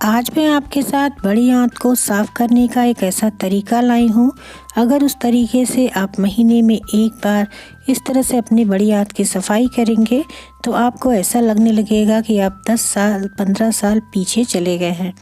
आज मैं आपके साथ बड़ी आंत को साफ़ करने का एक ऐसा तरीका लाई हूँ। अगर उस तरीके से आप महीने में एक बार इस तरह से अपनी बड़ी आंत की सफाई करेंगे तो आपको ऐसा लगने लगेगा कि आप 10 साल 15 साल पीछे चले गए हैं,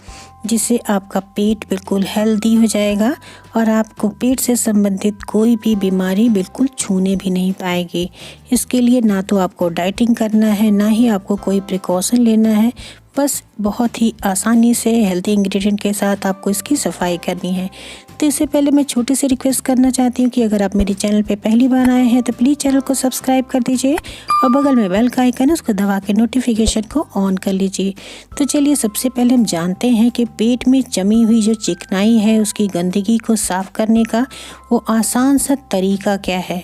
जिससे आपका पेट बिल्कुल हेल्दी हो जाएगा और आपको पेट से संबंधित कोई भी बीमारी बिल्कुल छूने भी नहीं पाएगी। इसके लिए ना तो आपको डाइटिंग करना है, ना ही आपको कोई प्रिकॉशन लेना है। बस बहुत ही आसानी से हेल्दी इंग्रेडिएंट के साथ आपको इसकी सफाई करनी है। तो इससे पहले मैं छोटी सी रिक्वेस्ट करना चाहती हूँ कि अगर आप मेरे चैनल पे पहली बार आए हैं तो प्लीज़ चैनल को सब्सक्राइब कर दीजिए और बगल में बेल का आइकन है उसको दबा के नोटिफिकेशन को ऑन कर लीजिए। तो चलिए सबसे पहले हम जानते हैं कि पेट में जमी हुई जो चिकनाई है उसकी गंदगी को साफ़ करने का वो आसान सा तरीका क्या है।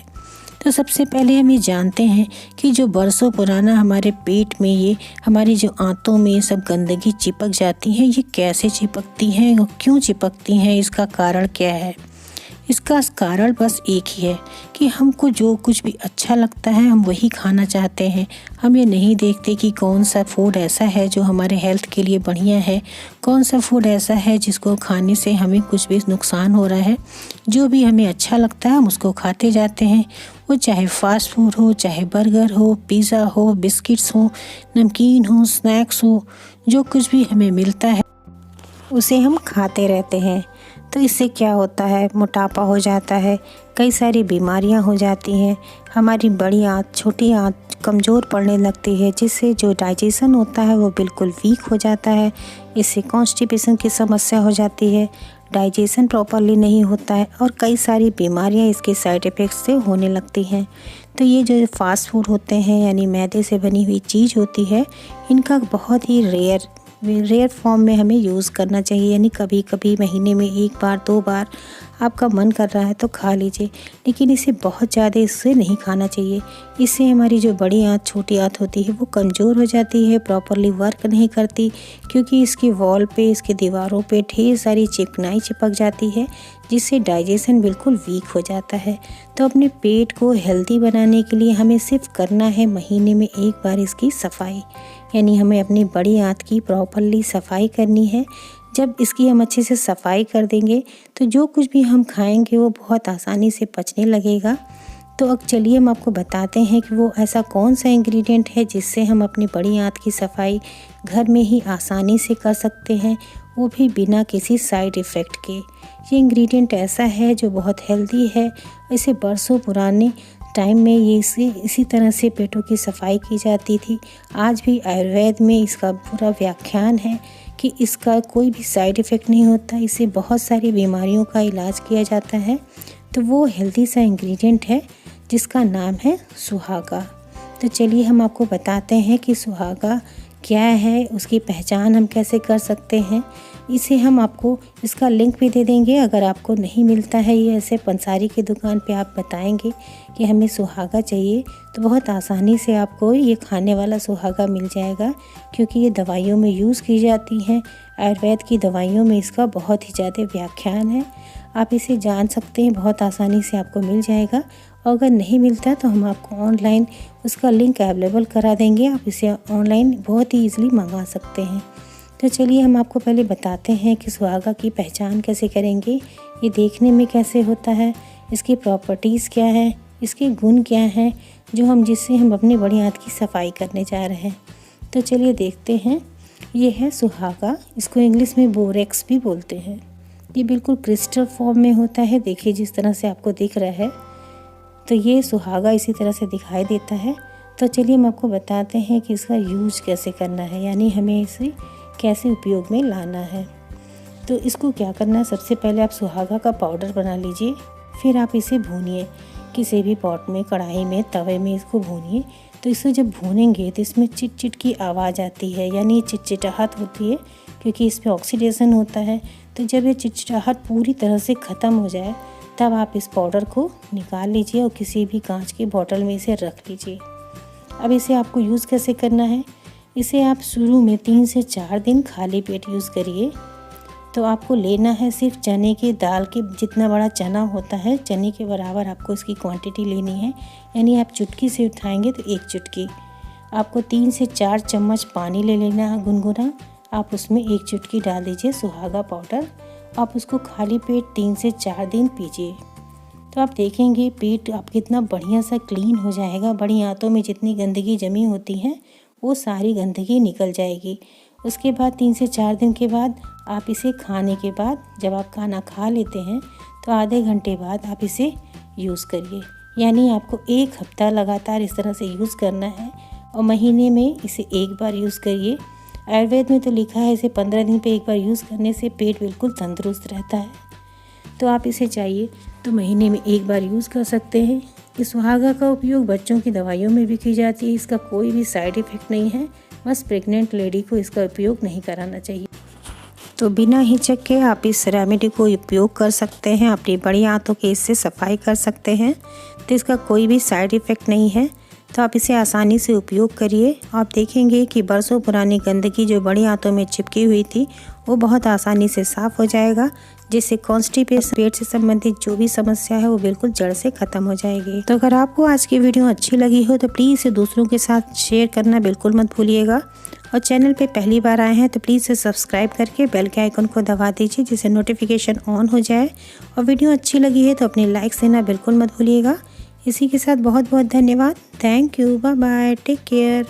तो सबसे पहले हम ये जानते हैं कि जो बरसों पुराना हमारे पेट में ये हमारी जो आंतों में ये सब गंदगी चिपक जाती है, ये कैसे चिपकती हैं और क्यों चिपकती हैं, इसका कारण क्या है। इसका कारण बस एक ही है कि हमको जो कुछ भी अच्छा लगता है हम वही खाना चाहते हैं। हम ये नहीं देखते कि कौन सा फूड ऐसा है जो हमारे हेल्थ के लिए बढ़िया है, कौन सा फूड ऐसा है जिसको खाने से हमें कुछ भी नुकसान हो रहा है। जो भी हमें अच्छा लगता है हम उसको खाते जाते हैं, वो चाहे फास्ट फूड हो, चाहे बर्गर हो, पिज़्ज़ा हो, बिस्किट्स हो, नमकीन हो, स्नैक्स हो, जो कुछ भी हमें मिलता है उसे हम खाते रहते हैं। तो इससे क्या होता है, मोटापा हो जाता है, कई सारी बीमारियां हो जाती हैं, हमारी बड़ी आंत छोटी आंत कमज़ोर पड़ने लगती है, जिससे जो डाइजेशन होता है वो बिल्कुल वीक हो जाता है। इससे कॉन्स्टिपेशन की समस्या हो जाती है, डाइजेशन प्रॉपरली नहीं होता है और कई सारी बीमारियां इसके साइड इफ़ेक्ट्स से होने लगती हैं। तो ये जो फास्ट फूड होते हैं यानी मैदे से बनी हुई चीज़ होती है, इनका बहुत ही रेयर फॉर्म में हमें यूज़ करना चाहिए। यानी कभी कभी महीने में एक बार 2 बार आपका मन कर रहा है तो खा लीजिए, लेकिन इसे बहुत ज़्यादा इससे नहीं खाना चाहिए। इससे हमारी जो बड़ी आंत छोटी आंत होती है वो कमज़ोर हो जाती है, प्रॉपरली वर्क नहीं करती, क्योंकि इसकी वॉल पे इसकी दीवारों पे ढेर सारी चिकनाई चिपक जाती है, जिससे डाइजेशन बिल्कुल वीक हो जाता है। तो अपने पेट को हेल्दी बनाने के लिए हमें सिर्फ करना है महीने में एक बार इसकी सफाई, यानी हमें अपनी बड़ी आंत की प्रॉपरली सफाई करनी है। जब इसकी हम अच्छे से सफाई कर देंगे तो जो कुछ भी हम खाएंगे वो बहुत आसानी से पचने लगेगा। तो अब चलिए हम आपको बताते हैं कि वो ऐसा कौन सा इंग्रेडिएंट है जिससे हम अपनी बड़ी आंत की सफाई घर में ही आसानी से कर सकते हैं, वो भी बिना किसी साइड इफ़ेक्ट के। ये इंग्रेडिएंट ऐसा है जो बहुत हेल्दी है। इसे बरसों पुराने टाइम में ये इसी तरह से पेटों की सफाई की जाती थी। आज भी आयुर्वेद में इसका पूरा व्याख्यान है कि इसका कोई भी साइड इफ़ेक्ट नहीं होता, इससे बहुत सारी बीमारियों का इलाज किया जाता है। तो वो हेल्दी सा इंग्रेडिएंट है जिसका नाम है सुहागा। तो चलिए हम आपको बताते हैं कि सुहागा क्या है, उसकी पहचान हम कैसे कर सकते हैं। इसे हम आपको इसका लिंक भी दे देंगे। अगर आपको नहीं मिलता है ये ऐसे पंसारी की दुकान पे आप बताएंगे कि हमें सुहागा चाहिए तो बहुत आसानी से आपको ये खाने वाला सुहागा मिल जाएगा, क्योंकि ये दवाइयों में यूज़ की जाती हैं। आयुर्वेद की दवाइयों में इसका बहुत ही ज़्यादा व्याख्यान है। आप इसे जान सकते हैं, बहुत आसानी से आपको मिल जाएगा। और अगर नहीं मिलता तो हम आपको ऑनलाइन उसका लिंक अवेलेबल करा देंगे, आप इसे ऑनलाइन बहुत ही ईज़िली मंगा सकते हैं। तो चलिए हम आपको पहले बताते हैं कि सुहागा की पहचान कैसे करेंगे, ये देखने में कैसे होता है, इसकी प्रॉपर्टीज़ क्या है, इसके गुण क्या हैं जिससे हम अपनी बड़ी आंत की सफाई करने जा रहे हैं। तो चलिए देखते हैं। ये है सुहागा, इसको इंग्लिश में बोरेक्स भी बोलते हैं। ये बिल्कुल क्रिस्टल फॉर्म में होता है, देखिए जिस तरह से आपको दिख रहा है। तो ये सुहागा इसी तरह से दिखाई देता है। तो चलिए हम आपको बताते हैं कि इसका यूज़ कैसे करना है, यानी हमें इसे कैसे उपयोग में लाना है। तो इसको क्या करना है, सबसे पहले आप सुहागा का पाउडर बना लीजिए, फिर आप इसे भूनिए किसी भी पॉट में, कढ़ाई में, तवे में इसको भूनिए। तो इसे जब भूनेंगे तो इसमें चिट चिट की आवाज़ आती है, यानी ये चिटचिटाहट होती है, क्योंकि इस पर ऑक्सीडेशन होता है। तो जब ये चिटचिटाहट पूरी तरह से ख़त्म हो जाए तब आप इस पाउडर को निकाल लीजिए और किसी भी कांच की बोतल में इसे रख लीजिए। अब इसे आपको यूज़ कैसे करना है, इसे आप शुरू में 3 से 4 दिन खाली पेट यूज़ करिए। तो आपको लेना है सिर्फ चने की दाल के जितना बड़ा चना होता है, चने के बराबर आपको इसकी क्वांटिटी लेनी है। यानी आप चुटकी से उठाएंगे तो 1 चुटकी। आपको 3 से 4 चम्मच पानी ले लेना है गुनगुना। आप उसमें 1 चुटकी डाल दीजिए सुहागा पाउडर। आप उसको खाली पेट 3 से 4 दिन पीजिए, तो आप देखेंगे पेट आप कितना बढ़िया सा क्लीन हो जाएगा। बड़ी आंतों में जितनी गंदगी जमी होती है वो सारी गंदगी निकल जाएगी। उसके बाद 3 से 4 दिन के बाद आप इसे खाने के बाद, जब आप खाना खा लेते हैं तो आधे घंटे बाद आप इसे यूज़ करिए। यानी आपको 1 हफ्ता लगातार इस तरह से यूज़ करना है और महीने में इसे 1 बार यूज़ करिए। आयुर्वेद में तो लिखा है इसे 15 दिन पे 1 बार यूज़ करने से पेट बिल्कुल तंदुरुस्त रहता है। तो आप इसे चाहिए तो महीने में 1 बार यूज़ कर सकते हैं। इस सुहागा का उपयोग बच्चों की दवाइयों में भी की जाती है। इसका कोई भी साइड इफ़ेक्ट नहीं है, बस प्रेग्नेंट लेडी को इसका उपयोग नहीं कराना चाहिए। तो बिना हिचक के आप इस रेमेडी को उपयोग कर सकते हैं, अपनी बड़ी आंतों की इससे सफाई कर सकते हैं। तो इसका कोई भी साइड इफ़ेक्ट नहीं है, तो आप इसे आसानी से उपयोग करिए। आप देखेंगे कि बरसों पुरानी गंदगी जो बड़ी आंतों में चिपकी हुई थी वो बहुत आसानी से साफ़ हो जाएगा, जिससे कॉन्स्टिपेशन, पेट से संबंधित जो भी समस्या है वो बिल्कुल जड़ से ख़त्म हो जाएगी। तो अगर आपको आज की वीडियो अच्छी लगी हो तो प्लीज़ इसे दूसरों के साथ शेयर करना बिल्कुल मत भूलिएगा। और चैनल पे पहली बार आए हैं तो प्लीज़ इसे सब्सक्राइब करके बेल के आइकन को दबा दीजिए, जिससे नोटिफिकेशन ऑन हो जाए। और वीडियो अच्छी लगी है तो अपनी लाइक्स देना बिल्कुल मत भूलिएगा। इसी के साथ बहुत बहुत धन्यवाद। Thank you, bye bye, take care.